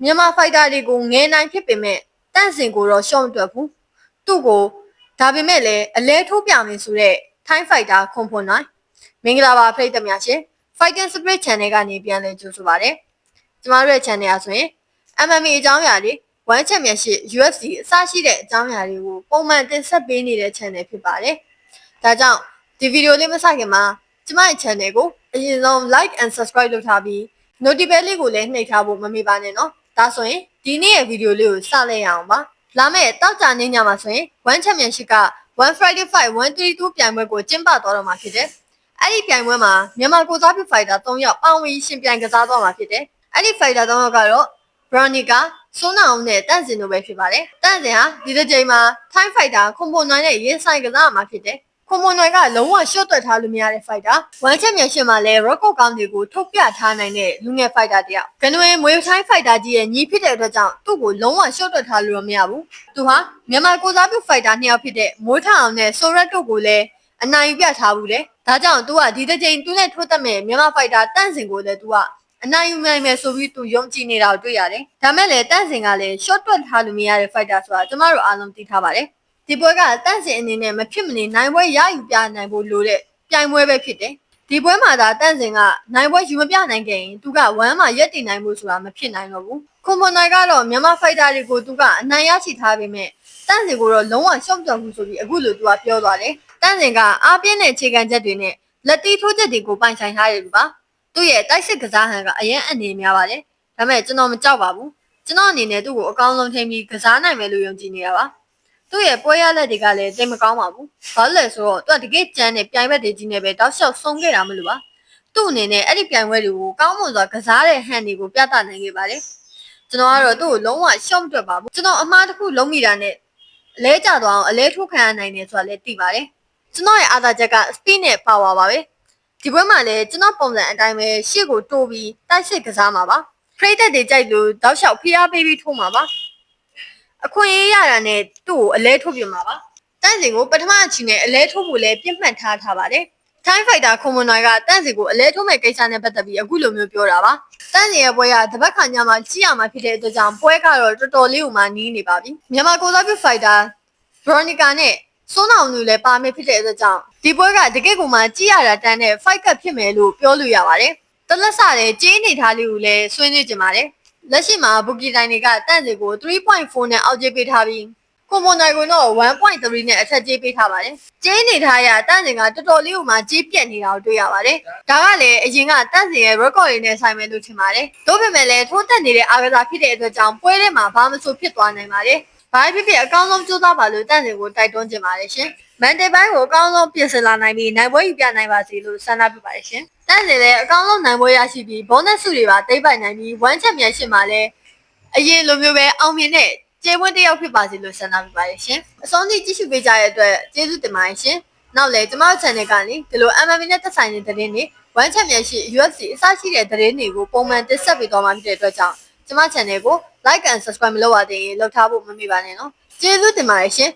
မြန်မာဖိုက်တာတွေကိုငယ်နိုင်ဖြစ်ပေမဲ့တန့်စင်ကိုတော့ရှော့မတွက်ဘူးသူ့ကိုဒါပေမဲ့လည်းအလဲထိုးပြမယ်ဆိုတဲ့ထိုင်းဖိုက်တာခွန်ဖွန်နိုင်မင်္ဂလာပါဖိတ်သမများရှင် Fighting Spirit Channel ကနေပြန်လည်ကြိုဆိုပါရစေကျမတို့ရဲ့ channel အဆိုရင် MMA အကြောင်းအရာတွေ One Championship UFC အစရှိတဲ့အကြောင်းအရာတွေကိုပုံမှန်တင်ဆက်ပေးနေတဲ့ channel ဖြစ်ပါတယ်ဒါကြောင့်ဒီဗီဒီယိုလေးမစခင်မှာကျမရဲ့ channel ကိုအရင်ဆုံး like and subscribe လုပ်ထားပြီး notification လေးကိုလည်းနှိပ်ထားဖို့မမေ့ပါနဲ့နော်ဒါဆိုရင်ဒီနေ့ရဲ့ဗီဒီယိုလေးကိုစလိုက်ရအောင်ပါလာမယ့်တောက်ကြနေညမှာဆိုရင် One Championship က One Friday Fight 132ပြိုင်ပွဲကိုကျင်းပသွားတော့မှာဖြစ်တယ်အဲ့ဒီပြိုင်ပွဲမှာမြန်မာကိုစားပြု fighter 3ယောက်ပါဝင်ရှင်ပြိုင်ကစားသွားမှာဖြစ်တယ်အဲ့ဒီ fighter 3ယောက်ကတော့ Veronica စိုးနာအောင်နဲ့တန့်စင်တို့ပဲဖြစ်ပါတယ်တန့်စင်ဟာဒီတစ်ချိန်မှာ Thai fighter ခွန်ပွန်နိုင်နဲ့ရင်ဆိုင်ကစားမှာဖြစ်တယ်ခွန်ပွန်နိုင်ကလုံးဝရှော့တွက်ထားလို့မရတဲ့ fighter One Championship မှာလည်း record ကောင်းတွေကိုထုတ်ပြထားနိုင်တဲ့လူငယ် fighter တယောက်ကနွေမွေးထိုင်း fighter ကြီးရဲ့ညီဖြစ်တဲ့အတွက်ကြောင့်သူ့ကိုလုံးဝရှော့တွက်ထားလို့မရဘူးသူဟာမြန်မာကိုစားပြု fighter 2ယောက်ဖြစ်တဲ့မိုးထအောင်နဲ့ဆိုရက်တို့ကိုလည်းအနိုင်ယူပြထားဘူးလေဒါကြောင့်သူကဒီတစ်ချိန်သူနဲ့ထိုးသက်မဲ့မြန်မာ fighter တန့်စင်ကိုလည်းသူကအနိုင်ယူနိုင်မယ်ဆိုပြီးသူယုံကြည်နေတာကိုတွေ့ရတယ်ဒါမဲ့လည်းတန့်စင်ကလည်း short တွက်ထားလို့မရတဲ့ fighter ဆိုတာကျမတို့အားလုံးသိထားပါတယ်ဒီပွဲကတန့်စင်အနေနဲ့မဖြစ်မနေနိုင်ပွဲရယူပြနိုင်ဖို့လိုတဲ့ပြိုင်ပွဲပဲဖြစ်တယ်ဒီပွဲမှာဒါတန့်စင်ကနိုင်ပွဲယူမပြနိုင်ခဲ့ရင်သူကဝမ်းမှာရက်တည်နိုင်မှုဆိုတာမဖြစ်နိုင်တော့ဘူးခွန်ပွန်နိုင်ကတော့မြန်မာ fighter တွေကိုသူကအနိုင်ရရှိထားပေမဲ့တန့်စင်ကိုတော့လုံးဝရှော့မတော်ဘူးဆိုပြီးအခုလိုသူကပြောသွားတယ်တန့်စင်ကအားပြင်းတဲ့အခြေခံချက်တွေနဲ့လက်တီးထိုးချက်တွေကိုပိုင်ဆိုင်ထားတယ်လူပါသူ့ရဲ့တိုက်စစ်ကစားဟန်ကအရင်အနေများပါတယ်ဒါပေမဲ့ကျွန်တော်မကြောက်ပါဘူးကျွန်တော်အနေနဲ့သူ့ကိုအကောင်းဆုံးထိန်းပြီးကစားနိုင်မယ်လို့ယုံကြည်နေတာပါသူ့ရဲ့ပွဲရလက်တွေကလည်းတိတ်မကောင်းပါဘူးဘာလို့လဲဆိုတော့သူကတကယ်ကြမ်းတဲ့ပြိုင်ဘက်တွေကြီးနေပဲတောက်လျှောက်ဆုံးခဲ့တာမလို့ပါသူ့အနေနဲ့အဲ့ဒီပြိုင်ပွဲတွေကိုကောင်းမွန်စွာကစားတဲ့ဟန်တွေကိုပြသနိုင်ခဲ့ပါတယ်ကျွန်တော်ကတော့သူ့ကိုလုံးဝရှော့မတွက်ပါဘူးကျွန်တော်အမှားတစ်ခုလုံးမိတာနဲ့အလဲကျသွားအောင်အလဲထိုးခံရနိုင်တယ်ဆိုတာလည်းသိပါတယ်ကျွန်တော်ရဲ့အားသာချက်က speed နဲ့ power ပါပဲဒီပွဲမှာလည်းကျွန်တော်ပုံစံအတိုင်းပဲရှေ့ကိုတိုးပြီးတိုက်စစ်ကစားမှာပါဖရိတ်သက်တွေကြိုက်လို့တောက်လျှောက်ဖိအားပေးပြီးထိုးမှာပါအခွင့်အရေးရတာနဲ့သူ့ကိုအလဲထိုးပြမှာပါတန့်စင်ကိုပထမအချိန်နဲ့အလဲထိုးဖို့လည်းပြတ်မှတ်ထားပါတယ်ထိုင်းဖိုက်တာခွန်မွန်နိုင်ကတန့်စင်ကိုအလဲထိုးမဲ့ကိစ္စနဲ့ပတ်သက်ပြီးအခုလိုမျိုးပြောတာပါတန့်စင်ရဲ့ပွဲကတပတ်ခါညမှာကြည့်ရမှာဖြစ်တဲ့အတွက်ကြောင့်ပွဲကတော့တော်တော်လေးကိုမှနီးနေပါပြီမြန်မာကိုစားပြုဖိုက်တာ Veronica နဲ့စိုးနာအောင်လူလည်းပါမယ်ဖြစ်တဲ့အတွက်ကြောင့်ဒီပွဲကတကယ့်ကိုမှကြည့်ရတာတန်းတဲ့ fight ကဖြစ်မယ်လို့ပြောလို့ရပါတယ်တလက်စတဲ့ကြေးနေထားလေးကိုလည်းဆွေးနွေးကြပါတယ်လက်ရှိမှာဘူကီတိုင်းတွေကတန့်စင်ကို 3.4 နဲ့အောက်ကြေးပေးထားပြီးကွန်မွန်နိုင်ကိုတော့ 1.3 နဲ့အထက်ကြေးပေးထားပါတယ်ကြေးနေထားရတန့်စင်ကတော်တော်လေးကိုမှကြေးပြက်နေတာကိုတွေ့ရပါတယ်ဒါကလည်းအရင်ကတန့်စင်ရဲ့ record တွေနဲ့ဆိုင်မယ်လို့ထင်ပါတယ်ဒါပေမဲ့လည်းထိုးတက်နေတဲ့အားကစားဖြစ်တဲ့အတွက်ကြောင့်ပွဲထဲမှာဘာမှမဆိုဖြစ်သွားနိုင်ပါတယ်ဘာဖြစ်ဖြစ်အကောင်းဆုံးကြိုးစားပါလို့တန့်စင်ကိုတိုက်တွန်းချင်ပါတယ်ရှင်မန်တေပိုင်းကိုအကောင်းဆုံးပြင်ဆင်လာနိုင်ပြီးနိုင်ပွဲယူပြနိုင်ပါစေလို့ဆန္ဒပြုပါတယ်ရှင်တန့်စင်လည်းအကောင်းဆုံးနိုင်ပွဲရရှိပြီးဘုန်းနဲ့စုတွေပါတိတ်ပိုက်နိုင်ပြီးဝမ်းချက်မြန်ရှင်းမှာလည်းအရင်လိုမျိုးပဲအောင်မြင်တဲ့ကျေးဝန်းတစ်ယောက်ဖြစ်ပါစေလို့ဆန္ဒပြုပါတယ်ရှင်အဆုံးထိကြည့်ရှုပေးကြတဲ့အတွက်ကျေးဇူးတင်ပါတယ်ရှင်နောက်လည်းကျွန်မတို့ channel ကနေဒီလို MMA နဲ့သက်ဆိုင်တဲ့သတင်းတွေဝမ်းချက်မြန်ရှင်း UFC အစရှိတဲ့သတင်းတွေကိုပုံမှန်တင်ဆက်ပေးသွားမှာဖြစ်တဲ့အတွက်ကြောင့်ကျွန်မ channel ကို like and subscribe မလုပ်ရသေးရင်လုပ်ထားဖို့မမေ့ပါနဲ့နော်ကျေးဇူးတင်ပါတယ်ရှင်